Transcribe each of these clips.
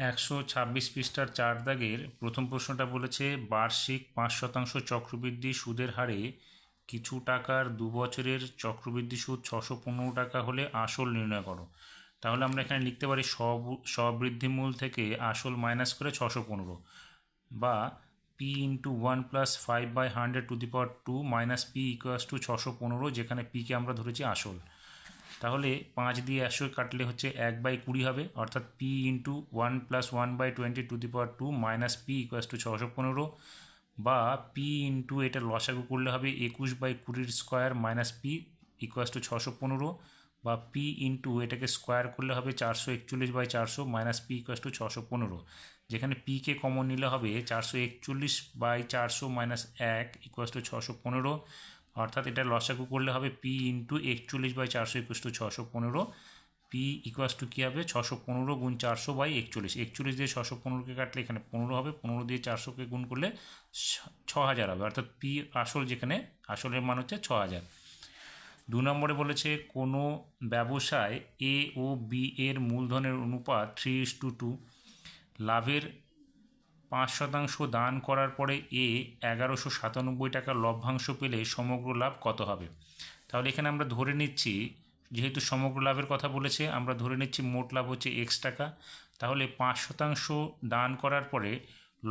126 পৃষ্ঠার 4 দাগের প্রথম প্রশ্নটা বলেছে বার্ষিক 5% চক্রবৃদ্ধি সুদের হারে কিছু টাকার 2 বছরের চক্রবৃদ্ধি সুদ 615 টাকা হলে আসল নির্ণয় করো। তাহলে আমরা এখানে লিখতে পারি স্ববৃদ্ধিমূল থেকে আসল মাইনাস করে 615, বা P into 1+5/100 minus P equals to 615, যেখানে পিকে আমরা ধরেছি আসল। তাহলে 5 দিয়ে 100 কাটলে হচ্ছে 1/20 হবে, অর্থাৎ P into 1+1/20 minus P equals to 615, বা পি ইন্টু এটা লসাগু করলে হবে 21/20 মাইনাস পি ইকুয়ালস টু 615, বা পি ইন্টু এটাকে স্কোয়ার করলে হবে 441/400 মাইনাস পি ইকুয়ালস টু 615, যেখানে পিকে কমন নিলে হবে 441/400 মাইনাস 1 ইকুয়ালস টু 615, অর্থাৎ এটা লসাগু করলে হবে P into 41/400 equals to 615, P equals to কী হবে 615 গুণ 400/41, 41 দিয়ে 615কে কাটলে এখানে 15 হবে, 15 দিয়ে 400কে গুণ করলে 6000 হবে, অর্থাৎ পি আসল, যেখানে আসলের মান হচ্ছে 6000। 2 নম্বরে বলেছে কোনো ব্যবসায় এ ও বি এর মূলধনের অনুপাত 3:2, লাভের 5% দান করার পরে এ 1197 টাকা লভ্যাংশ পেলে সমগ্র লাভ কত হবে। তাহলে এখানে আমরা ধরে নিচ্ছি, যেহেতু সমগ্র লাভের কথা বলেছে, আমরা ধরে নিচ্ছি মোট লাভ হচ্ছে এক্স টাকা। তাহলে 5% দান করার পরে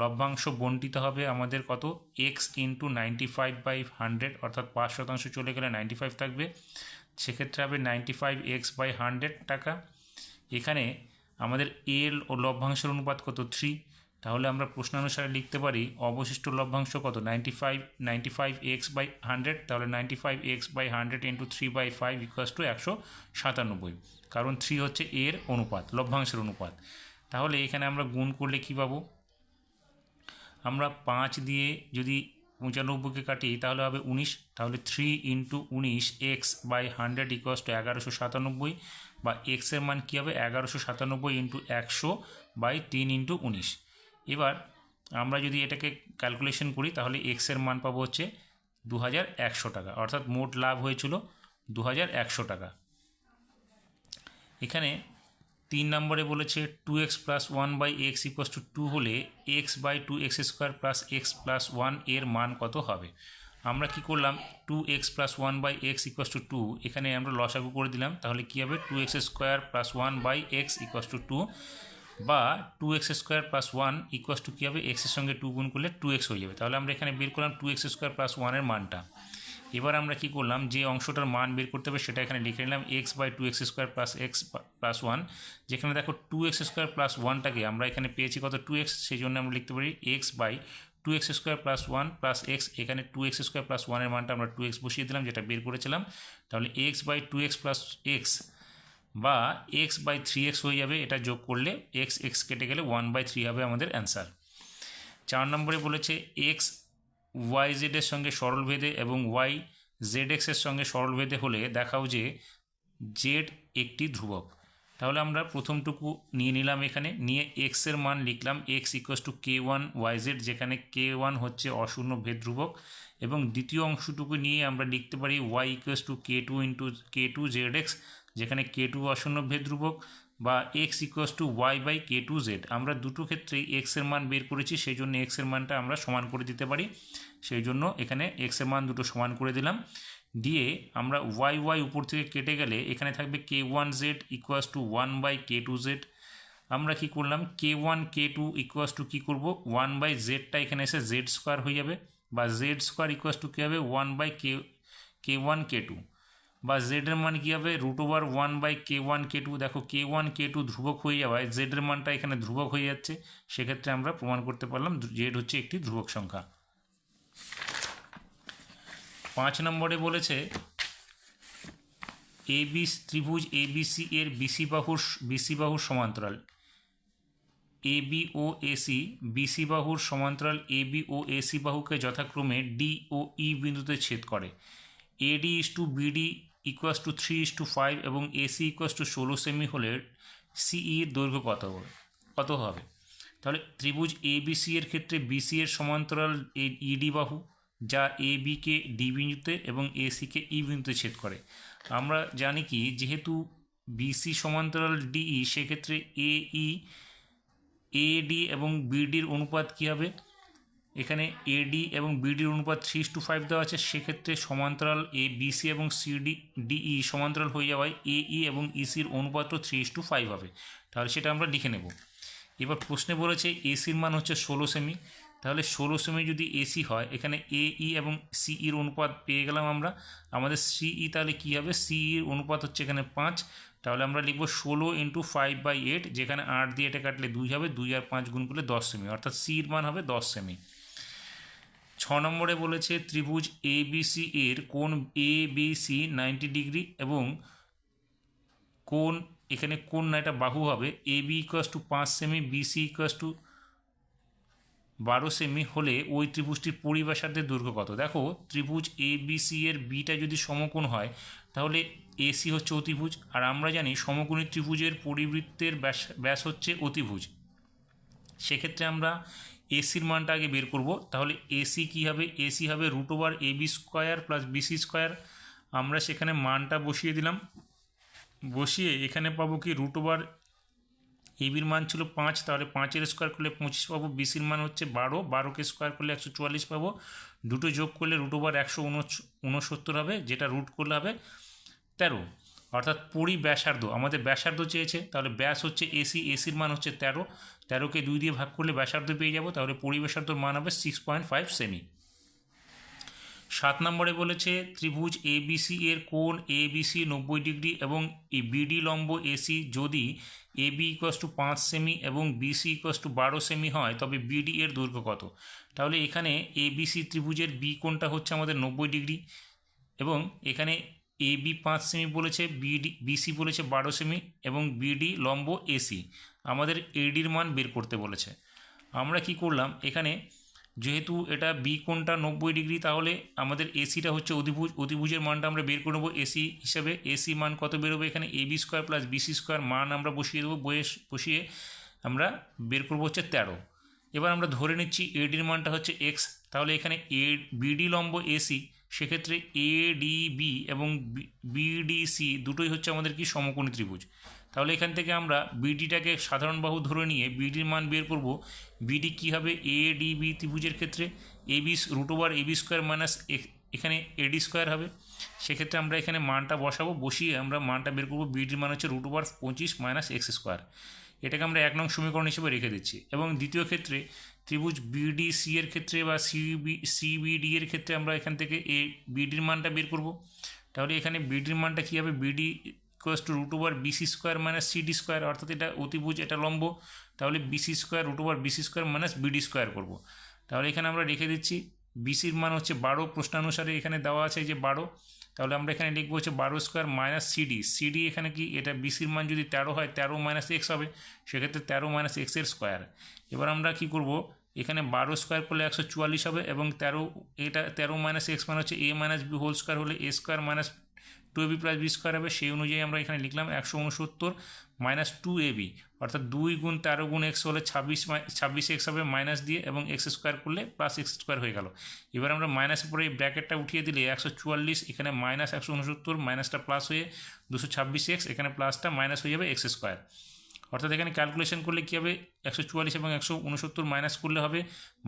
লভ্যাংশ বণ্টিত হবে আমাদের কত, এক্স ইন্টু 95/100, অর্থাৎ 5% চলে গেলে 95 থাকবে, সেক্ষেত্রে হবে 95x/100 টাকা। এখানে আমাদের এল ও লভ্যাংশের অনুপাত কত, 3। তাহলে আমরা প্রশ্নানুসারে লিখতে পারি অবশিষ্ট লভ্যাংশ কত, 95x/100, তাহলে 95x/100 ইন্টু 3/5 ইকুয়ালস টু 197, কারণ 3 হচ্ছে এর অনুপাত, লভ্যাংশের অনুপাত। তাহলে এখানে আমরা গুণ করলে কী পাবো, আমরা 5 দিয়ে যদি 95কে কাটি তাহলে হবে 19, তাহলে 3 ইন্টু 19 x/100 ইকুয়ালস টু 1197, বা এক্সের মান কী হবে 1197 ইন্টু 100/3 ইন্টু 19। এবার আমরা যদি এটাকে ক্যালকুলেশন করি তাহলে এক্সের মান পাবো হচ্ছে 2100 টাকা, অর্থাৎ মোট লাভ হয়েছিল 2100 টাকা। এখানে 3 নম্বরে বলেছে 2x + 1/x ইকুয়ালস টু 2 হলে x/2x² + x+1 এর মান কত হবে। আমরা কি করলাম, 2x + 1/x ইকুয়ালস টু 2, এখানে আমরা লসাগু করে দিলাম, তাহলে কী হবে 2x² + 1/x ইকুয়ালস টু 2, বা 2x² + 1 ইকুয়ালস টু কী হবে, এক্সের সঙ্গে 2 গুণ করলে 2x হয়ে যাবে। তাহলে আমরা এখানে বের করলাম 2x² + 1 এর মানটা। এবার আমরা কি করলাম, যে অংশটার মান বের করতে হবে সেটা এখানে লিখে নিলাম x/2x² + x+1, যেখানে দেখো 2x² + 1টাকে আমরা এখানে পেয়েছি কত, 2x, সেই জন্য আমরা লিখতে পারি x/2x² + 1 + x, এখানে 2x² + 1 এর মানটা আমরা 2x বসিয়ে দিলাম, যেটা বের করেছিলাম। তাহলে x/2x + x, বা x/3x হয়ে যাবে, এটা যোগ করলে x কেটে গেলে 1/3 হবে আমাদের অ্যান্সার। 4 নম্বরে বলেছে x yz এর সঙ্গে সরলভেদে এবং y zx এর সঙ্গে সরলভেদে হলে দেখাও যে z একটি ধ্রুবক। তাহলে আমরা প্রথমটুকু নিয়ে নিলাম, এখানে নিয়ে x এর মান লিখলাম x equals to k1 yz, যেখানে k1 হচ্ছে অশূন্য ভেদ ধ্রুবক, এবং দ্বিতীয় অংশটুকু নিয়ে আমরা লিখতে পারি y equals to k2 into k2 zx, যেখানে k2 অশূন্য ভেদ ধ্রুবক, বা x ইকুয়ালস টু y/k2z। আমরা দুটো ক্ষেত্রেই x এর মান বের করেছি, সেই জন্য x এর মানটা আমরা সমান করে দিতে পারি, সেই জন্য এখানে x এর মান দুটো সমান করে দিলাম। দিয়ে আমরা y উপর থেকে কেটে গেলে এখানে থাকবে k1z ইকুয়ালস টু 1/k2z। আমরা কি করলাম, k1 k2 ইকুয়ালস টু কী করবো, 1/zটা এখানে এসে z² হয়ে যাবে, বা z² ইকুয়ালস টু কী হবে 1/k1 k2, বা z এর মান কী হবে √1/k1 k2। দেখো k1 k2 ধ্রুবক হয়ে যাওয়ায় z এর মানটা এখানে ধ্রুবক হয়ে যাচ্ছে, সেক্ষেত্রে আমরা প্রমাণ করতে পারলাম z হচ্ছে একটি ধ্রুবক সংখ্যা। 5 নম্বরে বলেছে ত্রিভুজ ABC এর বিসি বাহুর সমান্তরাল AB ও AC, বিসি বাহুর সমান্তরাল AB ও AC বাহুকে যথাক্রমে D ও E বিন্দুতে ছেদ করে। AD/BD ইকুয়ালস টু 3:5 এবং AC ইকুয়ালস টু 16 সেমি হলে CE এর দৈর্ঘ্য কত হবে। তাহলে ত্রিভুজ ABC এর ক্ষেত্রে BC এর সমান্তরাল ED বাহু, যা ABকে D বিন্দুতে এবং ACকে E বিন্দুতে ছেদ করে। আমরা জানি কি, যেহেতু BC সমান্তরাল DE, সেক্ষেত্রে AE এডি এবং বিডির অনুপাত কী হবে, এখানে এডি এবং বিডির অনুপাত 3:5 দেওয়া আছে, সেক্ষেত্রে সমান্তরাল এ বিসি এবং সিডি ডিই সমান্তরাল হয়ে যাওয়ায় এই এবং ইসির অনুপাতও 3:5 হবে। তাহলে সেটা আমরা লিখে নেব। এবার প্রশ্নে বলেছে এসির মান হচ্ছে 16 সেমি, তাহলে 16 সেমি যদি এসি হয়, এখানে এই এবং সিইর অনুপাত পেয়ে গেলাম আমরা। আমাদের সিই তাহলে কী হবে, সিইর অনুপাত হচ্ছে এখানে 5, তাহলে আমরা লিখব 16 × 5/8, যেখানে 8 দিয়ে এটা কাটলে 2 হবে, 2 আর 5 গুণ করলে 10 সেমি, অর্থাৎ সির মান হবে 10 সেমি। 6 নম্বরে বলেছে ত্রিভুজ এবিসি এর কোণ এবিসি 90 ডিগ্রি এবং কোণ, এখানে কোণ না এটা বাহু হবে, এবি = 5 সেমি, বিসি = 12 সেমি হলে ওই ত্রিভুজটির পরিব্যাসার্ধের দৈর্ঘ্য কত। দেখো ত্রিভুজ এবিসি এর বিটা যদি সমকোণ হয় তাহলে এসি হচ্ছে অতিভুজ, আর আমরা জানি সমকোণী ত্রিভুজের পরিবৃত্তের ব্যাস হচ্ছে অতিভুজ। সেক্ষেত্রে আমরা এসির মানটা আগে বের করব। তাহলে এসি কী হবে, এসি হবে √AB² + BC²। আমরা সেখানে মানটা বসিয়ে দিলাম, বসিয়ে এখানে পাবো কি √ABর মান ছিল 5, তাহলে 5-এর স্কোয়ার করলে 25 পাবো, বিসির মান হচ্ছে 12, 12কে স্কোয়ার করলে 144 পাবো, দুটো যোগ করলে √169 হবে, যেটা রুট করলে হবে 13, অর্থাৎ পরিব্যাসার্ধ, আমাদের ব্যাসার্ধ চেয়েছে, তাহলে ব্যাস হচ্ছে এসি, এসির মান হচ্ছে 13, 13কে 2 দিয়ে ভাগ করলে ব্যাসার্ধ পেয়ে যাব, তাহলে পরিব্যাসার্ধর মান হবে 6.5 সেমি। 7 নম্বরে বলেছে ত্রিভুজ এবিসি এর কোণ এবিসি 90 ডিগ্রি এবং বিডি লম্ব এসি যদি এবি = 5 সেমি এবং বিসি = 12 সেমি হয়, তবে বিডি এর দৈর্ঘ্য কত। তাহলে এখানে এবিসি ত্রিভুজের বি কোণটা হচ্ছে আমাদের 90 ডিগ্রি এবং এখানে এবি 5 সেমি বলেছে, বিসি বলেছে 12 সেমি এবং বিডি লম্ব এসি, আমাদের এডির মান বের করতে বলেছে। আমরা কি করলাম, এখানে যেহেতু এটা বি কোণটা 90 ডিগ্রি, তাহলে আমাদের এসিটা হচ্ছে অতিভুজ, অতিভুজের মানটা আমরা বের করে নেবো এসি হিসাবে। এসি মান কত বেরোবে, এখানে AB² + BC² মান আমরা বসিয়ে দেবো, বসিয়ে আমরা বের করবো হচ্ছে 13। এবার আমরা ধরে নিচ্ছি এডির মানটা হচ্ছে এক্স, তাহলে এখানে বিডি লম্ব এসি, সেক্ষেত্রে এডিবি এবং বিডিসি দুটোই হচ্ছে আমাদের কি সমকোণী ত্রিভুজ। তাহলে এখান থেকে আমরা বিডিটাকে সাধারণ বাহু ধরে নিয়ে বিডির মান বের করব। বিডি কী হবে, এডিবি ত্রিভুজের ক্ষেত্রে এবি √AB² - এখানে AD² হবে, সেক্ষেত্রে আমরা এখানে মানটা বসাবো, বসিয়ে আমরা মানটা বের করব। বিডির মান হচ্ছে √25 - x², এটাকে আমরা 1 নং সমীকরণ হিসেবে রেখে দিচ্ছি। এবং দ্বিতীয় ক্ষেত্রে ত্রিভুজ বিডিসি এর ক্ষেত্রে বা সিবিডি এর ক্ষেত্রে আমরা এখান থেকে বিডির মানটা বের করব। তাহলে এখানে বিডির মানটা কী হবে, বিডি = √BC² - CD², অর্থাৎ এটা অতিভুজ, এটা লম্ব, তাহলে BC² √BC² - BD² করব। তাহলে এখানে আমরা রেখে দিচ্ছি, বিসির মান হচ্ছে 12, প্রশ্নানুসারে এখানে দেওয়া আছে যে 12, তাহলে আমরা এখানে লিখবো হচ্ছে 12² - সিডি এখানে কি, এটা বিসির মান যদি 13 হয় 13 - x হবে, সেক্ষেত্রে 13 - x এর স্কোয়ার। এবার আমরা কি করব, এখানে 12² করলে 144 হবে এবং 13, এটা 13 - x মানে হচ্ছে a - b² হলে a² - 2ab + b² হবে, সেই অনুযায়ী আমরা এখানে লিখলাম 169 - 2ab, অর্থাৎ 2 × 13 × x হলে 26x হবে মাইনাস দিয়ে, এবং x² করলে +x² হয়ে গেল। এবার আমরা মাইনাসের পরে এই ব্র্যাকেটটা উঠিয়ে দিলে 144, এখানে -169, মাইনাসটা প্লাস হয়ে 226x, এখানে প্লাসটা মাইনাস হয়ে যাবে x², অর্থাৎ এখানে ক্যালকুলেশন করলে কী হবে, 144 এবং 169 মাইনাস করলে হবে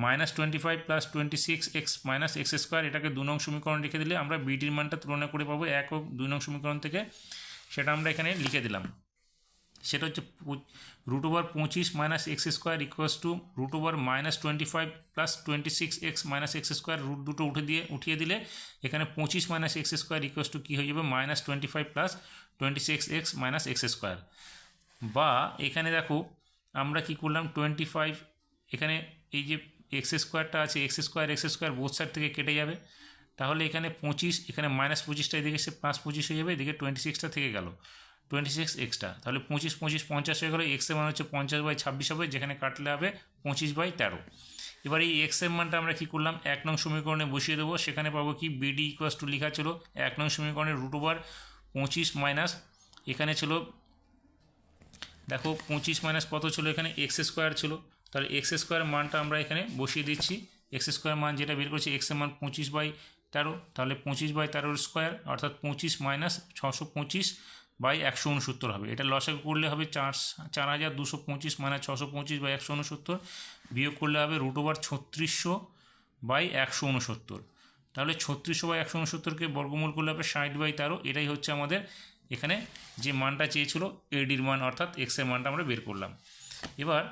-25 + 26x - x², এটাকে 2 নং সমীকরণ লিখে দিলে আমরা বিডির মানটা তুলনা করে পাবো 1 ও 2 নং সমীকরণ থেকে, সেটা আমরা এখানে লিখে দিলাম। সেটা হচ্ছে √25 - x² = √−25 + 26x - x², রুট দুটো উঠিয়ে দিলে এখানে 25 - x² কী হয়ে যাবে, -25 + 26x - x²। বা এখানে দেখো আমরা কি করলাম, 25, এখানে এই যে x² আছে, x² বোথ সাইড থেকে কেটে যাবে, তাহলে এখানে 25, এখানে -25টা এদিকে এসে +25 হয়ে যাবে, এদিকে 26টা থেকে গেল 26xটা, তাহলে 25 25 50 হয়ে গেলো, এক্সের মান হচ্ছে 50/26 হবে, যেখানে কাটলে হবে 25/13। এবার এই এক্সের মানটা আমরা কি করলাম, 1 নং সমীকরণে বসিয়ে দেবো, সেখানে পাবো কি, বিডি = লেখা ছিল 1 নং সমীকরণে √25 মাইনাস, এখানে ছিল দেখো 25 কত ছিল, এখানে x² ছিল, তাহলে x² মানটা আমরা এখানে বসিয়ে দিচ্ছি। x² মান যেটা বের করছি, x এর মান 25/13, তাহলে 25/13 স্কোয়ার, অর্থাৎ 25 - 625 বাই 169 হবে। এটা লসাগু করলে হবে 4225 মানে 625 বাই 169, বিয়োগ করলে হবে √3600 বাই 169। তাহলে 3600 বাই 169কে বর্গমূল করলে হবে 60/13। এটাই হচ্ছে আমাদের এখানে যে মানটা চেয়েছিল এডির মান, অর্থাৎ এক্সের মানটা আমরা বের করলাম। এবার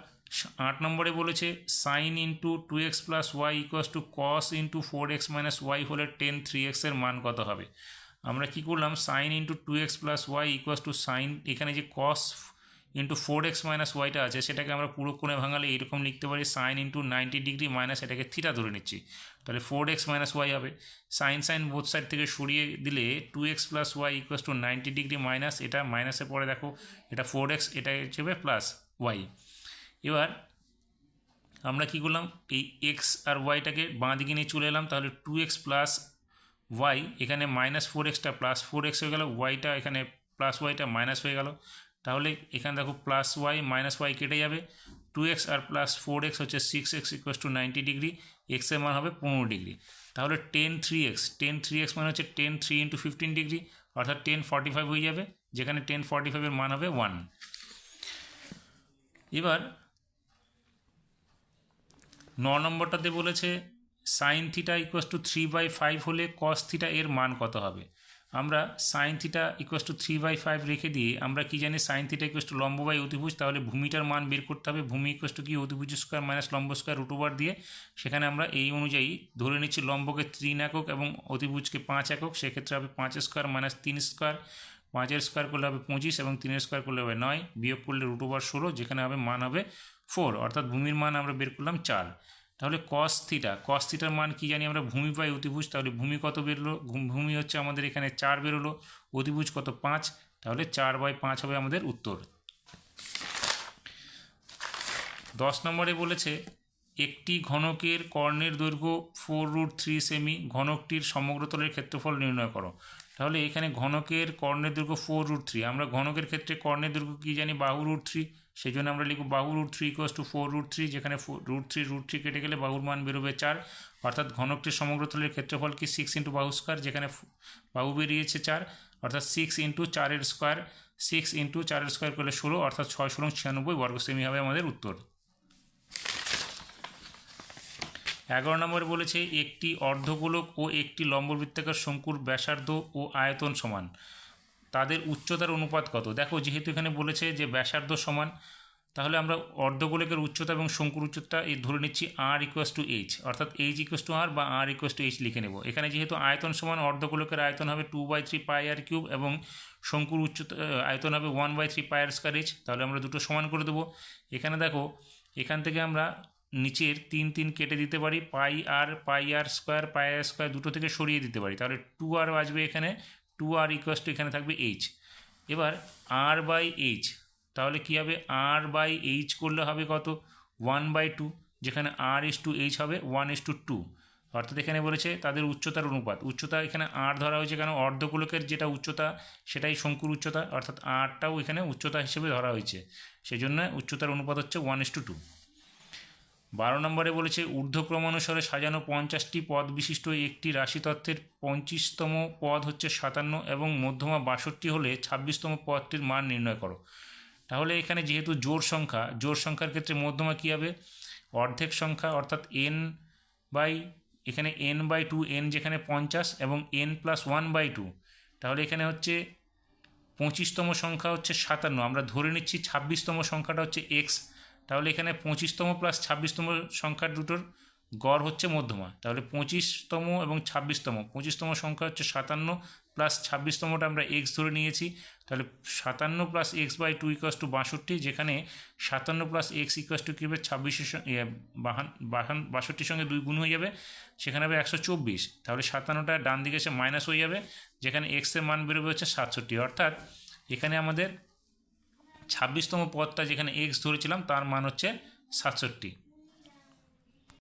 8 নম্বরে বলেছে sine into 2x plus Y equals to cos into 4x minus Y হলে টেন 3x এর মান কত হবে। আমরা কি করলাম, sine into 2x plus Y equals to sine, এখানে যে কস ইন্টু 4x মাইনাস ওয়াইটা আছে সেটাকে আমরা পুরো কোণে ভাঙালে এরকম লিখতে পারি সাইন ইন্টু 90 ডিগ্রি মাইনাস এটাকে থিটা ধরে নিচ্ছি, তাহলে 4x মাইনাস ওয়াই হবে। সাইন বোথ সাইড থেকে সরিয়ে দিলে 2x plus Y equals to 90 degree minus, এটা মাইনাসের পরে দেখো এটা 4x, এটা হিসেবে প্লাস ওয়াই। এবার আমরা কি করলাম, এই এক্স আর ওয়াইটাকে বাঁ দিকে নিয়ে চলে এলাম, তাহলে 2x প্লাস ওয়াই, এখানে মাইনাস 4xটা প্লাস 4x হয়ে গেল, ওয়াইটা এখানে প্লাস ওয়াইটা মাইনাস হয়ে গেল। তাহলে এখানে দেখো প্লাস ওয়াই মাইনাস ওয়াই কেটে যাবে, 2x আর প্লাস 4x হচ্ছে 6x ইকুয়াস টু 90 ডিগ্রি, এক্সের মান হবে 15 ডিগ্রি। তাহলে টেন 3x মানে হচ্ছে 10 3 ইন্টু 15 ডিগ্রি, অর্থাৎ 1045 হয়ে যাবে, যেখানে 1045 মান হবে 1। এবার 9 নম্বরটাতে বলেছে সাইন থিটা ইকুয়াস টু 3/5 হলে কস থিটা এর মান কত হবে। আমরা সাইন থিটা ইকুয়াস টু 3/5 রেখে দিয়ে আমরা কি জানি, সাইন থিটা ইকুয়াস টু লম্ব বাই অতিভুজ, তাহলে ভূমিটার মান বের করতে হবে। ভূমি ইকুয়াস টু কি, অতিভুজ স্কোয়ার মাইনাস লম্ব স্কোয়ার √, দিয়ে সেখানে আমরা এই অনুযায়ী ধরে নিচ্ছি লম্বকে 3 একক এবং অতিভুজকে 5 একক, সেক্ষেত্রে হবে 5 স্কোয়ার মাইনাস 3 স্কোয়ার, 5-এর স্কোয়ার করলে হবে 25 এবং 3-এর স্কোয়ার করলে হবে 9, বিয়োগ করলে √16, যেখানে হবে মান হবে 4, অর্থাৎ ভূমির মান আমরা বের করলাম 4। তাহলে কস থিটার মান কি জানি আমরা, ভূমি বাই অতিভুজ, তাহলে ভূমি কত বেরোলো, ভূমি হচ্ছে আমাদের এখানে 4 বেরোলো, অতিভুজ কত 5, তাহলে 4/5 হবে আমাদের উত্তর। 10 নম্বরে বলেছে একটি ঘনকের কর্ণের দৈর্ঘ্য 4√3 সেমি, ঘনকটির সমগ্রতলের ক্ষেত্রফল নির্ণয় করো। তাহলে এখানে ঘনকের কর্ণের দৈর্ঘ্য 4√3, আমরা ঘনকের ক্ষেত্রে কর্ণের দৈর্ঘ্য কী জানি, বাহু √3, সেই জন্য আমরা লিখব বাহু √3 ইকুয়াস টু 4√3, যেখানে √3 কেটে গেলে বাহুর মান বেরোবে 4, অর্থাৎ ঘনকটির সমগ্রতলের ক্ষেত্রফল কি 6 ইন্টু বাহু স্কোয়ার, যেখানে বাহু বেরিয়েছে 4, অর্থাৎ 6 ইন্টু 4-এর স্কোয়ার, 6 ইন্টু 4-এর স্কোয়ার করলে 16, অর্থাৎ 6×96 বর্গ সেমি হবে আমাদের উত্তর। 11 নম্বরে বলেছে একটি অর্ধগোলক ও একটি লম্ববৃত্তাকার শঙ্কুর ব্যাসার্ধ ও আয়তন সমান, তাদের উচ্চতার অনুপাত কত। দেখো যেহেতু এখানে বলেছে যে ব্যাসার্ধ সমান, তাহলে আমরা অর্ধগোলকের উচ্চতা এবং শঙ্কুর উচ্চতা এই ধরে নিচ্ছি r=h, অর্থাৎ h=r বা r=h লিখে নেব। এখানে যেহেতু আয়তন সমান, অর্ধগোলকের আয়তন হবে 2/3 πr³ এবং শঙ্কুর উচ্চতা আয়তন হবে 1/3 πr²h, তাহলে আমরা দুটো সমান করে দেবো। এখানে দেখো এখান থেকে আমরা নিচের 3 কেটে দিতে পারি, πr² দুটো থেকে সরিয়ে দিতে পারি, তাহলে 2r আসবে এখানে, 2r = এখানে থাকবে h। এবার r/h, তাহলে কী হবে, r/h করলে হবে কত, 1/2, যেখানে r:h হবে 1:2, অর্থাৎ এখানে বলেছে তাদের উচ্চতার অনুপাত। উচ্চতা এখানে r ধরা হয়েছে, কারণ অর্ধগোলকের যেটা উচ্চতা সেটাই শঙ্কুর উচ্চতা, অর্থাৎ rটাও এখানে উচ্চতা হিসেবে ধরা হয়েছে, সেই জন্য উচ্চতার অনুপাত হচ্ছে 1:2। 12 নম্বরে বলেছে ঊর্ধ্বক্রমানুসারে সাজানো 50টি পদ বিশিষ্ট একটি রাশিতত্ত্বের 25তম পদ হচ্ছে 57 এবং মধ্যমা 62 হলে 26তম পদটির মান নির্ণয় করো। তাহলে এখানে যেহেতু জোড় সংখ্যার ক্ষেত্রে মধ্যমা কী হবে, অর্ধেক সংখ্যা, অর্থাৎ এখানে n/2, n যেখানে 50 এবং n+1/2, তাহলে এখানে হচ্ছে 25তম সংখ্যা হচ্ছে 57, আমরা ধরে নিচ্ছি 26তম সংখ্যাটা হচ্ছে x, তাহলে এখানে 25তম প্লাস 26তম সংখ্যার দুটোর গড় হচ্ছে মধ্যমা, তাহলে 25তম এবং 26তম, 25তম সংখ্যা হচ্ছে 57 প্লাস 26তমটা আমরা x ধরে নিয়েছি, তাহলে 57 প্লাস x/2 = 62, যেখানে 57 প্লাস x = কী হবে, 62 সঙ্গে 2 গুণ হয়ে যাবে, সেখানে হবে 124, তাহলে 57টা ডান দিকে এসে মাইনাস হয়ে যাবে, যেখানে x এর মান বেরোবে হচ্ছে 67, অর্থাৎ এখানে আমাদের 26তম পদটা যেখানে x ধরেছিলাম তার মান হচ্ছে 67।